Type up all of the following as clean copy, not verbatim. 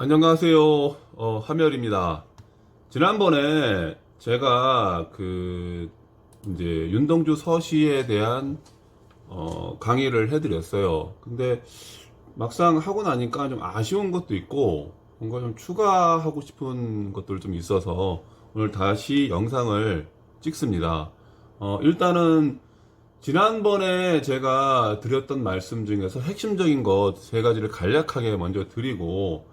안녕하세요. 함열입니다. 지난번에 제가 이제 윤동주 서시에 대한 강의를 해드렸어요. 근데 막상 하고 나니까 좀 아쉬운 것도 있고 뭔가 좀 추가하고 싶은 것들 좀 있어서 오늘 다시 영상을 찍습니다. 일단은 지난번에 제가 드렸던 말씀 중에서 핵심적인 것 세 가지를 간략하게 먼저 드리고,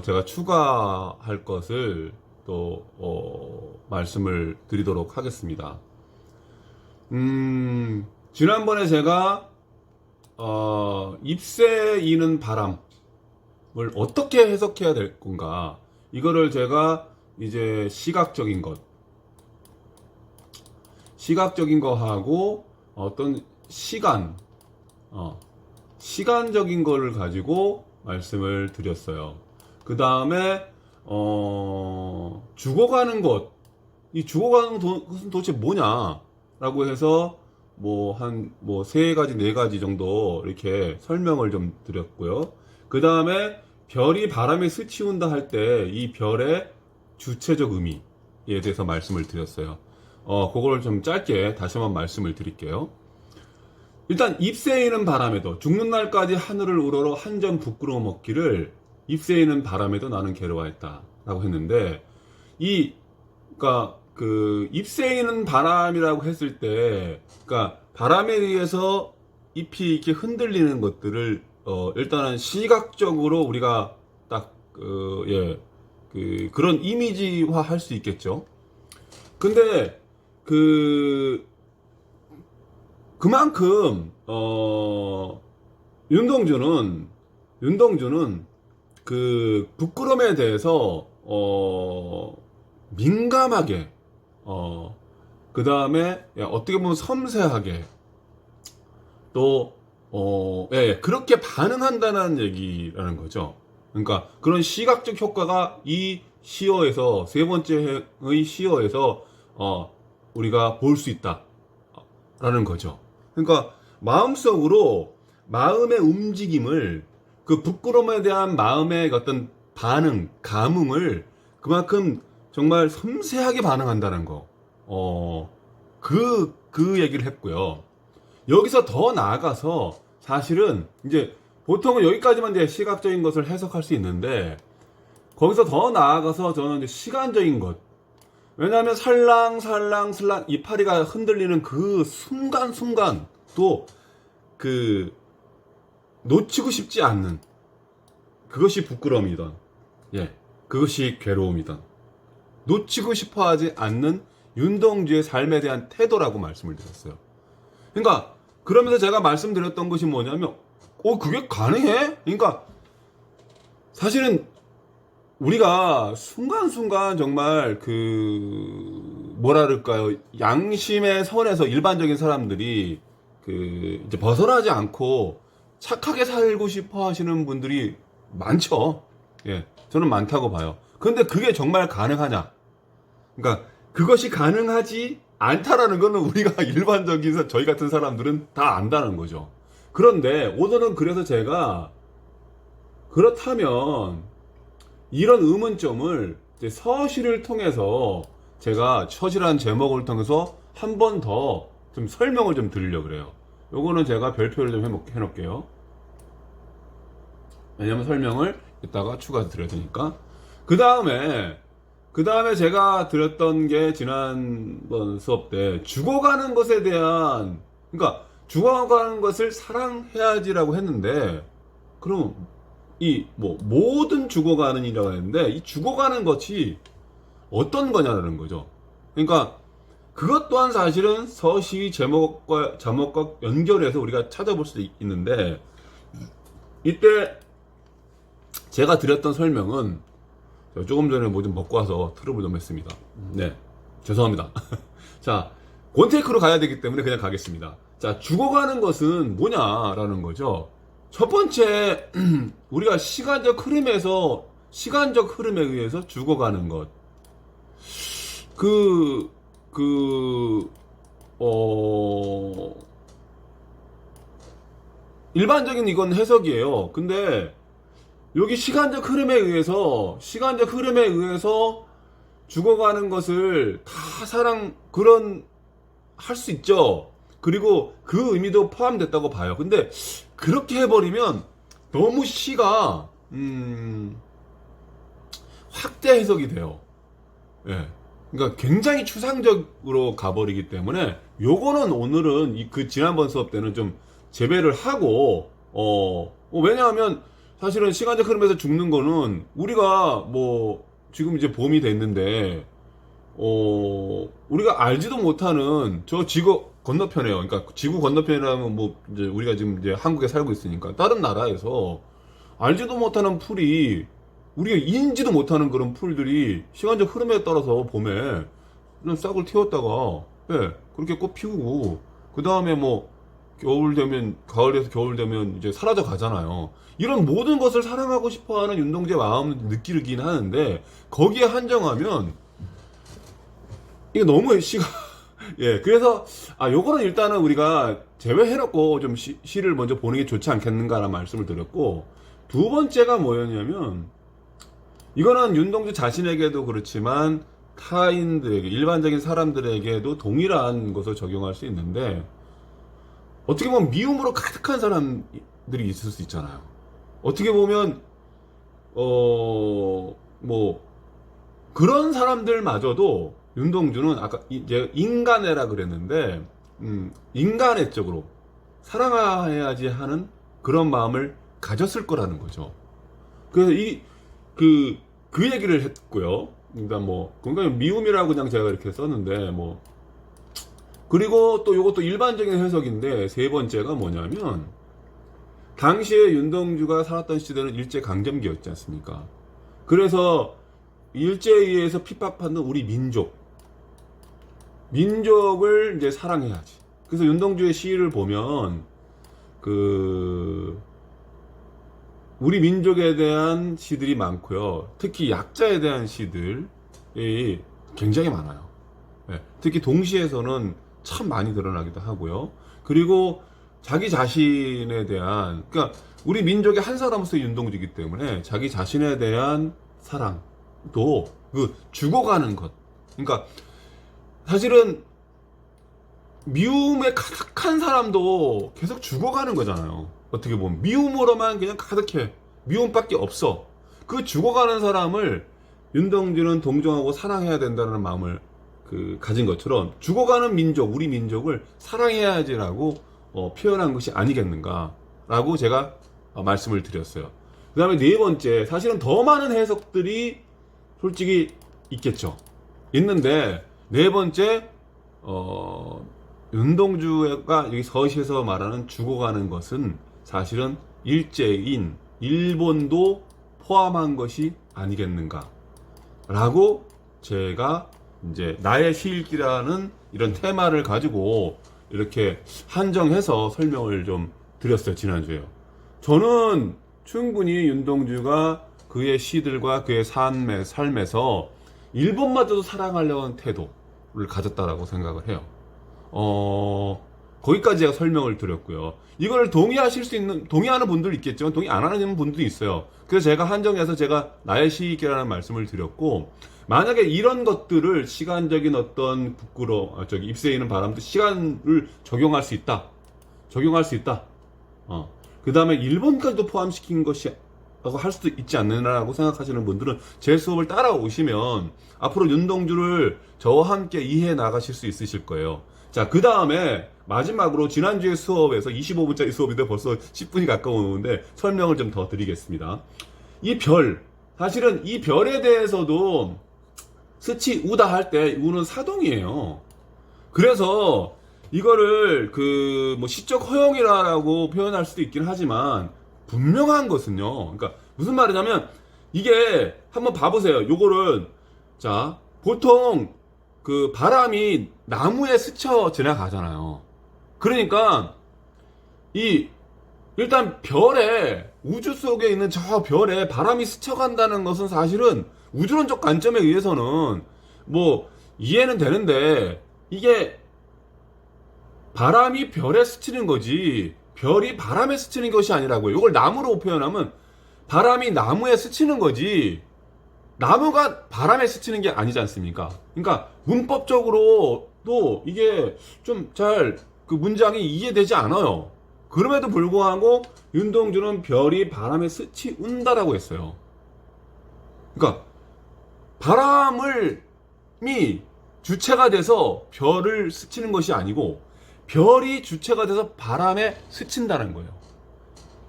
제가 추가할 것을 또, 말씀을 드리도록 하겠습니다. 지난번에 제가, 잎새 이는 바람을 어떻게 해석해야 될 건가, 이거를 제가 이제 시각적인 거 하고 어떤 시간적인 거를 가지고 말씀을 드렸어요. 그 다음에 죽어가는 것, 이 죽어가는 것은 도대체 뭐냐라고 해서 세 가지 네 가지 정도 이렇게 설명을 좀 드렸고요. 그 다음에 별이 바람에 스치운다 할 때 이 별의 주체적 의미에 대해서 말씀을 드렸어요. 그걸 좀 짧게 다시 한번 말씀을 드릴게요. 일단 잎새이는 바람에도 죽는 날까지 하늘을 우러러 한 점 부끄러워 먹기를 잎새이는 바람에도 나는 괴로워했다 라고 했는데, 그러니까 그 잎새이는 바람이라고 했을 때, 그러니까 바람에 의해서 잎이 이렇게 흔들리는 것들을 일단은 시각적으로 우리가 딱 그런 이미지화 할 수 있겠죠. 근데 그만큼 윤동주는 그 부끄럼에 대해서 민감하게, 그 다음에 어떻게 보면 섬세하게 또 그렇게 반응한다는 얘기라는 거죠. 그러니까 그런 시각적 효과가 이 시어에서 세 번째의 시어에서 우리가 볼 수 있다라는 거죠. 그러니까 마음속으로 마음의 움직임을, 그 부끄러움에 대한 마음의 어떤 반응, 감흥을 그만큼 정말 섬세하게 반응한다는 거. 그 얘기를 했고요. 여기서 더 나아가서 사실은 이제 보통은 여기까지만 이제 시각적인 것을 해석할 수 있는데, 거기서 더 나아가서 저는 이제 시간적인 것. 왜냐하면 살랑살랑 이파리가 흔들리는 그 순간 또 놓치고 싶지 않는, 그것이 부끄러움이던, 그것이 괴로움이던, 놓치고 싶어 하지 않는 윤동주의 삶에 대한 태도라고 말씀을 드렸어요. 그러니까 그러면서 제가 말씀드렸던 것이 뭐냐면, 그게 가능해? 그러니까 사실은 우리가 순간순간 정말 뭐랄까요, 양심의 선에서 일반적인 사람들이 이제 벗어나지 않고 착하게 살고 싶어 하시는 분들이 많죠. 저는 많다고 봐요. 그런데 그게 정말 가능하냐? 그러니까 그것이 가능하지 않다라는 거는 우리가 일반적인 저희 같은 사람들은 다 안다는 거죠. 그런데 오늘은 그래서 제가, 그렇다면 이런 의문점을 이제 서시를 통해서, 제가 서시라는 제목을 통해서 한 번 더 좀 설명을 좀 드리려고 그래요. 요거는 제가 별표를 좀 해놓을게요. 왜냐면 설명을 이따가 추가 드려야 되니까. 그 다음에 제가 드렸던 게 지난번 수업 때 죽어가는 것에 대한, 그러니까 죽어가는 것을 사랑해야지라고 했는데, 그럼 모든 죽어가는 이라고 했는데, 이 죽어가는 것이 어떤 거냐는 거죠. 그러니까 그것 또한 사실은 서시 제목과 연결해서 우리가 찾아볼 수도 있는데, 이때 제가 드렸던 설명은, 조금 전에 뭐 좀 먹고 와서 트러블 좀 했습니다. 네, 죄송합니다. 자, 원테이크로 가야 되기 때문에 그냥 가겠습니다. 자, 죽어가는 것은 뭐냐라는 거죠. 첫 번째, 우리가 시간적 흐름에 의해서 죽어가는 것. 일반적인 이건 해석이에요. 근데 여기 시간적 흐름에 의해서 죽어가는 것을 다 할 수 있죠. 그리고 그 의미도 포함됐다고 봐요. 근데 그렇게 해버리면 너무 시가 확대 해석이 돼요. 예. 그러니까 굉장히 추상적으로 가버리기 때문에 요거는 오늘은 그 지난번 수업 때는 좀 재배를 하고 왜냐하면 사실은 시간적 흐름에서 죽는 거는 우리가 뭐 지금 이제 봄이 됐는데 우리가 알지도 못하는 저 지구 건너편에요. 그러니까 지구 건너편이라면 뭐 이제 우리가 지금 이제 한국에 살고 있으니까 다른 나라에서 알지도 못하는 풀이 우리가 인지도 못하는 그런 풀들이 시간적 흐름에 따라서 봄에 그냥 싹을 틔웠다가 예, 그렇게 꽃 피우고 그 다음에 뭐 겨울 되면 가을에서 겨울 되면 이제 사라져 가잖아요. 이런 모든 것을 사랑하고 싶어하는 윤동주의 마음을 느끼긴 하는데 거기에 한정하면 이게 너무 시가 예, 그래서 요거는 일단은 우리가 제외해놓고 좀 시를 먼저 보는 게 좋지 않겠는가라는 말씀을 드렸고, 두 번째가 뭐였냐면 이거는 윤동주 자신에게도 그렇지만 타인들에게, 일반적인 사람들에게도 동일한 것을 적용할 수 있는데, 어떻게 보면 미움으로 가득한 사람들이 있을 수 있잖아요. 어떻게 보면 뭐 그런 사람들마저도 윤동주는 아까 이제 인간애라 그랬는데 인간애적으로 사랑해야지 하는 그런 마음을 가졌을 거라는 거죠. 그래서 그 얘기를 했고요. 그러니까 미움이라고 그냥 제가 이렇게 썼는데 그리고 또 이것도 일반적인 해석인데 세 번째가 뭐냐면 당시에 윤동주가 살았던 시대는 일제 강점기였지 않습니까? 그래서 일제에 의해서 핍박받는 우리 민족을 이제 사랑해야지. 그래서 윤동주의 시를 보면 우리 민족에 대한 시들이 많고요. 특히 약자에 대한 시들이 굉장히 많아요. 네. 특히 동시에서는 참 많이 드러나기도 하고요. 그리고 자기 자신에 대한, 그러니까 우리 민족의 한 사람으로서의 윤동주이기 때문에 자기 자신에 대한 사랑도 죽어가는 것. 그러니까 사실은 미움에 가득한 사람도 계속 죽어가는 거잖아요. 어떻게 보면 미움으로만 그냥 가득해. 미움밖에 없어. 그 죽어가는 사람을 윤동주는 동정하고 사랑해야 된다는 마음을 가진 것처럼 죽어가는 민족, 우리 민족을 사랑해야지라고 표현한 것이 아니겠는가라고 제가 말씀을 드렸어요. 그 다음에 네 번째, 사실은 더 많은 해석들이 솔직히 있겠죠. 있는데 네 번째, 윤동주가 여기 서시에서 말하는 죽어가는 것은 사실은 일제인 일본도 포함한 것이 아니겠는가 라고 제가 이제 나의 시읽기라는 이런 테마를 가지고 이렇게 한정해서 설명을 좀 드렸어요. 지난주에요. 저는 충분히 윤동주가 그의 시들과 그의 삶에서 일본마저도 사랑하려는 태도를 가졌다라고 생각을 해요. 거기까지 제가 설명을 드렸고요. 이걸 동의하는 분들 있겠지만 동의 안 하는 분들도 있어요. 그래서 제가 한정해서 제가 나의 시익이라는 말씀을 드렸고, 만약에 이런 것들을 시간적인 어떤 입새에 있는 바람도 시간을 적용할 수 있다. 그 다음에 일본까지도 포함시킨 것이 라고 할 수도 있지 않느냐라고 생각하시는 분들은 제 수업을 따라오시면 앞으로 윤동주를 저와 함께 이해해 나가실 수 있으실 거예요. 자, 그 다음에 마지막으로 지난주에 수업에서 25분짜리 수업인데 벌써 10분이 가까우는데 설명을 좀 더 드리겠습니다. 사실은 이 별에 대해서도 스치 우다 할 때 우는 사동이에요. 그래서 이거를 시적 허용이라고 표현할 수도 있긴 하지만 분명한 것은요. 그러니까 무슨 말이냐면 이게 한번 봐보세요. 요거를 보통 바람이 나무에 스쳐 지나가잖아요. 그러니까 일단 우주 속에 있는 저 별에 바람이 스쳐간다는 것은 사실은 우주론적 관점에 의해서는 이해는 되는데, 이게 바람이 별에 스치는 거지 별이 바람에 스치는 것이 아니라고요. 이걸 나무로 표현하면 바람이 나무에 스치는 거지 나무가 바람에 스치는 게 아니지 않습니까? 그러니까 문법적으로도 이게 좀 잘 그 문장이 이해되지 않아요. 그럼에도 불구하고 윤동주는 별이 바람에 스치운다라고 했어요. 그러니까 바람이 주체가 돼서 별을 스치는 것이 아니고 별이 주체가 돼서 바람에 스친다는 거예요.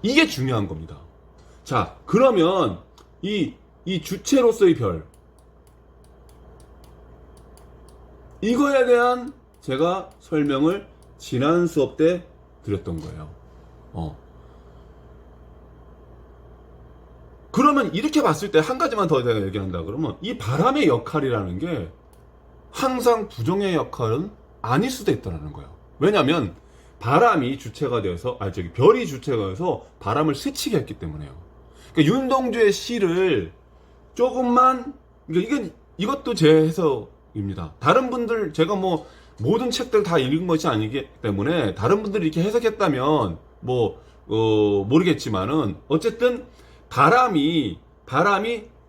이게 중요한 겁니다. 자, 그러면 이 주체로서의 별, 이거에 대한 제가 설명을 지난 수업 때 드렸던 거예요. 그러면 이렇게 봤을 때 한 가지만 더 내가 얘기한다 그러면 이 바람의 역할이라는 게 항상 부정의 역할은 아닐 수도 있다는 거예요. 왜냐하면 바람이 주체가 되어서 별이 주체가 돼서 바람을 스치게 했기 때문에요. 그러니까 윤동주의 시를 조금만 이것도 제 해석입니다. 다른 분들 제가 뭐 모든 책들 다 읽은 것이 아니기 때문에 다른 분들이 이렇게 해석했다면 모르겠지만은 어쨌든 바람이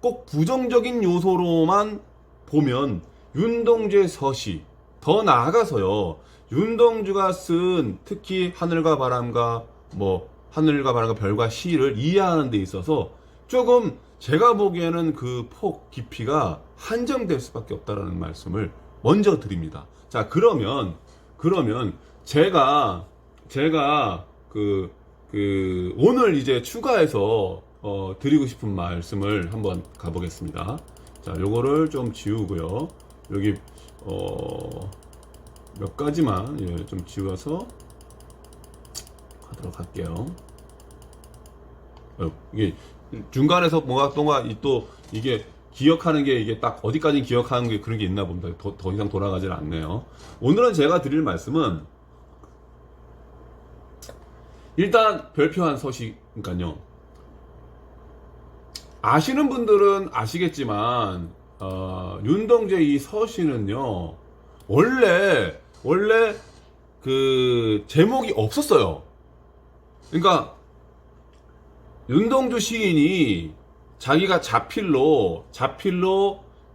꼭 부정적인 요소로만 보면 윤동주의 서시 더 나아가서요. 윤동주가 쓴 특히 하늘과 바람과 별과 시를 이해하는 데 있어서 조금 제가 보기에는 그 폭 깊이가 한정될 수밖에 없다라는 말씀을 먼저 드립니다. 자, 그러면 제가 오늘 이제 추가해서 드리고 싶은 말씀을 한번 가보겠습니다. 자, 요거를 좀 지우고요. 여기 몇 가지만 좀 지워서 가도록 할게요. 이게 중간에서 뭔가 또 이게 기억하는 게 이게 딱 어디까지 기억하는 게 그런 게 있나 봅니다. 더 이상 돌아가질 않네요. 오늘은 제가 드릴 말씀은 일단 별표한 서식이니까요. 아시는 분들은 아시겠지만 윤동주의 이 서시는요 원래 그 제목이 없었어요. 그러니까 윤동주 시인이 자기가 자필로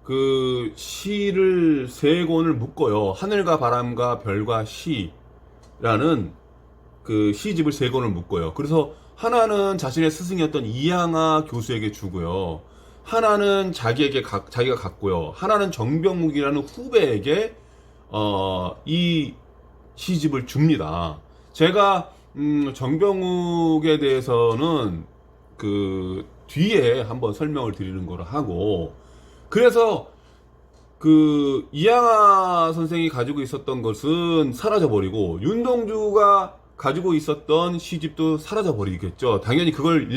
그 시를 세 권을 묶어요. 하늘과 바람과 별과 시라는 그 시집을 세 권을 묶어요. 그래서 하나는 자신의 스승이었던 이양하 교수에게 주고요. 하나는 자기가 갖고요. 하나는 정병욱이라는 후배에게 이 시집을 줍니다. 제가 정병욱에 대해서는 그 뒤에 한번 설명을 드리는 거로 하고, 그래서 그 이양하 선생이 가지고 있었던 것은 사라져 버리고 윤동주가 가지고 있었던 시집도 사라져 버리겠죠. 당연히 그걸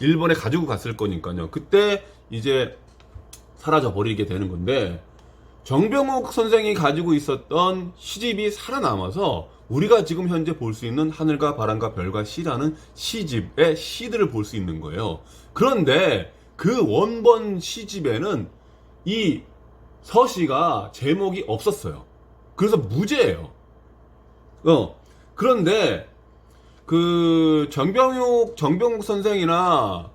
일본에 가지고 갔을 거니까요. 그때 이제 사라져 버리게 되는 건데, 정병욱 선생이 가지고 있었던 시집이 살아남아서 우리가 지금 현재 볼 수 있는 하늘과 바람과 별과 시라는 시집의 시들을 볼 수 있는 거예요. 그런데 그 원본 시집에는 이 서시가 제목이 없었어요. 그래서 무죄예요. 그런데 그 정병욱 선생이나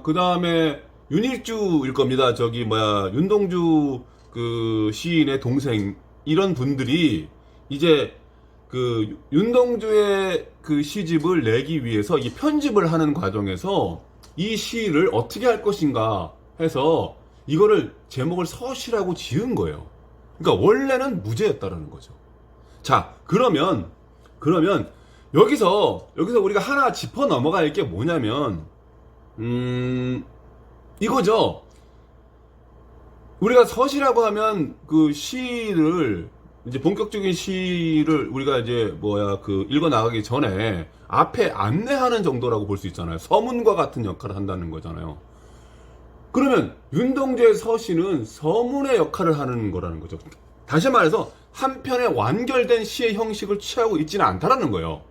그 다음에 윤일주일 겁니다. 윤동주 그 시인의 동생 이런 분들이 이제 그 윤동주의 그 시집을 내기 위해서 이 편집을 하는 과정에서 이 시를 어떻게 할 것인가 해서 이거를 제목을 서시라고 지은 거예요. 그러니까 원래는 무죄였다라는 거죠. 자, 그러면 여기서 우리가 하나 짚어 넘어갈 게 뭐냐면 이거죠. 우리가 서시라고 하면 그 시를 이제 본격적인 시를 우리가 이제 읽어 나가기 전에 앞에 안내하는 정도라고 볼 수 있잖아요. 서문과 같은 역할을 한다는 거잖아요. 그러면 윤동주의 서시는 서문의 역할을 하는 거라는 거죠. 다시 말해서 한 편의 완결된 시의 형식을 취하고 있지는 않다라는 거예요.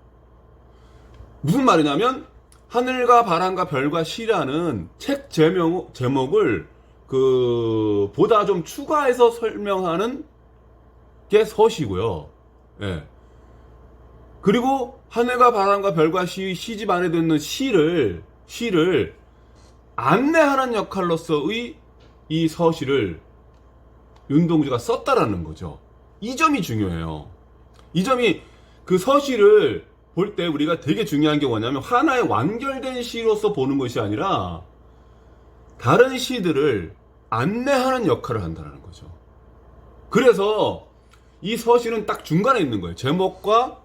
무슨 말이냐면 하늘과 바람과 별과 시라는 책 제목을 보다 좀 추가해서 설명하는 게 서시고요. 예. 그리고 하늘과 바람과 별과 시집 안에 듣는 시를 안내하는 역할로서의 이 서시를 윤동주가 썼다라는 거죠. 이 점이 중요해요. 이 점이 그 서시를 볼 때 우리가 되게 중요한 게 뭐냐면 하나의 완결된 시로서 보는 것이 아니라 다른 시들을 안내하는 역할을 한다는 거죠. 그래서 이 서시는 딱 중간에 있는 거예요. 제목과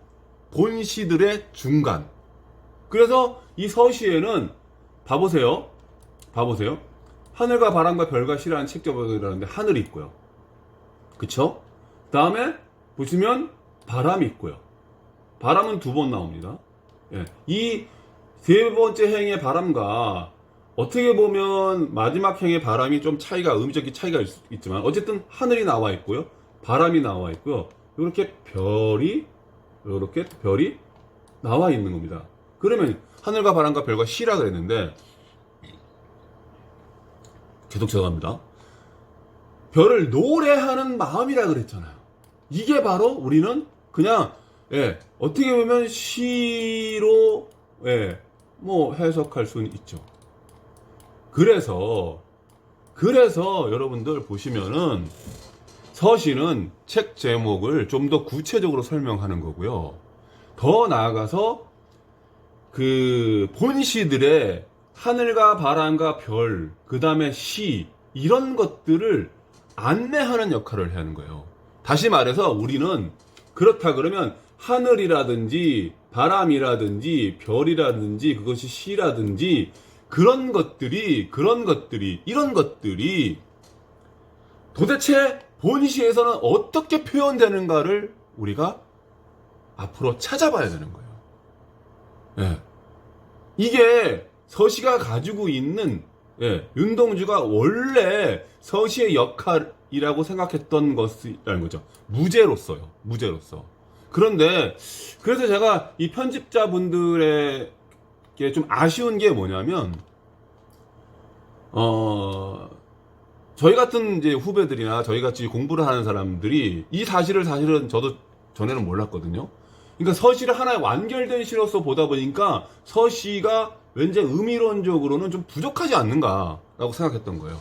본 시들의 중간. 그래서 이 서시에는 봐보세요. 하늘과 바람과 별과 시라는 책자보다는데 하늘이 있고요. 그쵸? 다음에 보시면 바람이 있고요. 바람은 2번 나옵니다. 예. 이 3번째 행의 바람과 어떻게 보면 마지막 행의 바람이 좀 차이가, 의미적인 차이가 있지만 어쨌든 하늘이 나와 있고요. 바람이 나와 있고요. 이렇게 별이 나와 있는 겁니다. 그러면 하늘과 바람과 별과 시라 그랬는데 계속 죄송합니다. 별을 노래하는 마음이라 그랬잖아요. 이게 바로 우리는 그냥 어떻게 보면 시로 뭐 해석할 수는 있죠. 그래서 여러분들 보시면은 서시는 책 제목을 좀 더 구체적으로 설명하는 거고요. 더 나아가서 그 본시들의 하늘과 바람과 별, 그 다음에 시, 이런 것들을 안내하는 역할을 하는 거예요. 다시 말해서 우리는 그렇다 그러면 하늘이라든지 바람이라든지 별이라든지 그것이 시라든지 이런 것들이 도대체 본시에서는 어떻게 표현되는가를 우리가 앞으로 찾아봐야 되는 거예요. 이게 서시가 가지고 있는 윤동주가 원래 서시의 역할이라고 생각했던 것이라는 거죠. 무제로서. 그런데 그래서 제가 이 편집자분들에게 좀 아쉬운 게 뭐냐면 저희 같은 이제 후배들이나 저희 같이 공부를 하는 사람들이 이 사실을 사실은 저도 전에는 몰랐거든요. 그러니까 서시를 하나의 완결된 시로서 보다 보니까 서시가 왠지 의미론적으로는 좀 부족하지 않는가라고 생각했던 거예요.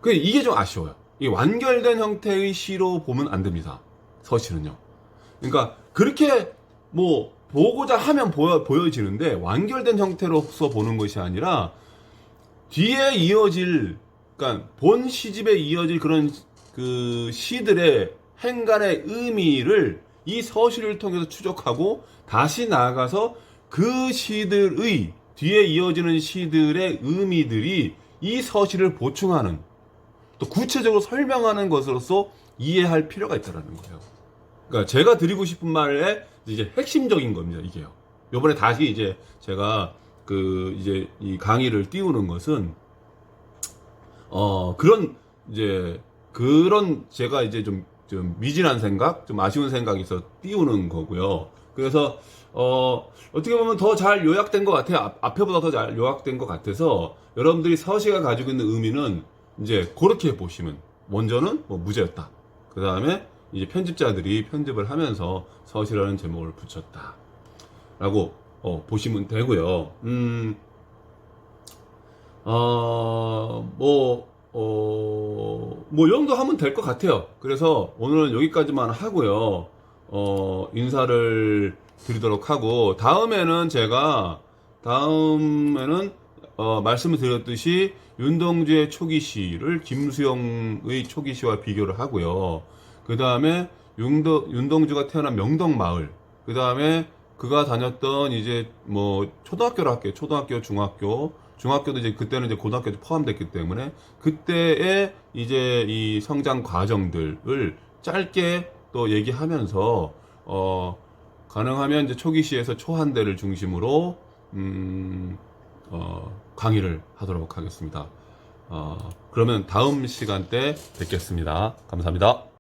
이게 좀 아쉬워요. 이 완결된 형태의 시로 보면 안 됩니다. 서시는요. 그러니까 그렇게 뭐 보고자 하면 보여지는데 완결된 형태로서 보는 것이 아니라 뒤에 이어질, 그러니까 본 시집에 이어질 그런 그 시들의 행간의 의미를 이 서시를 통해서 추적하고 다시 나아가서 그 시들의 뒤에 이어지는 시들의 의미들이 이 서시를 보충하는, 또 구체적으로 설명하는 것으로서 이해할 필요가 있다는 거예요. 그러니까 제가 드리고 싶은 말의 이제 핵심적인 겁니다. 이게요. 요번에 다시 이제 제가 그 이제 이 강의를 띄우는 것은 그런 제가 이제 좀 미진한 생각, 좀 아쉬운 생각이 있어 띄우는 거고요. 그래서 어떻게 보면 더 잘 요약된 것 같아요. 앞에보다 더 잘 요약된 것 같아서 여러분들이 서시가 가지고 있는 의미는 이제 그렇게 보시면, 먼저는 뭐 무제였다. 그 다음에 이제 편집자들이 편집을 하면서 서시라는 제목을 붙였다. 라고 보시면 되고요. 이 정도 하면 될 것 같아요. 그래서 오늘은 여기까지만 하고요. 인사를 드리도록 하고, 다음에는 말씀을 드렸듯이 윤동주의 초기시를 김수영의 초기시와 비교를 하고요. 그 다음에 윤동주가 태어난 명덕마을, 그 다음에 그가 다녔던 이제 뭐 초등학교로 할게요. 초등학교, 중학교도 이제 그때는 이제 고등학교도 포함됐기 때문에 그때의 이제 이 성장 과정들을 짧게 또 얘기하면서 가능하면 이제 초기시에서 초한대를 중심으로 강의를 하도록 하겠습니다. 그러면 다음 시간 때 뵙겠습니다. 감사합니다.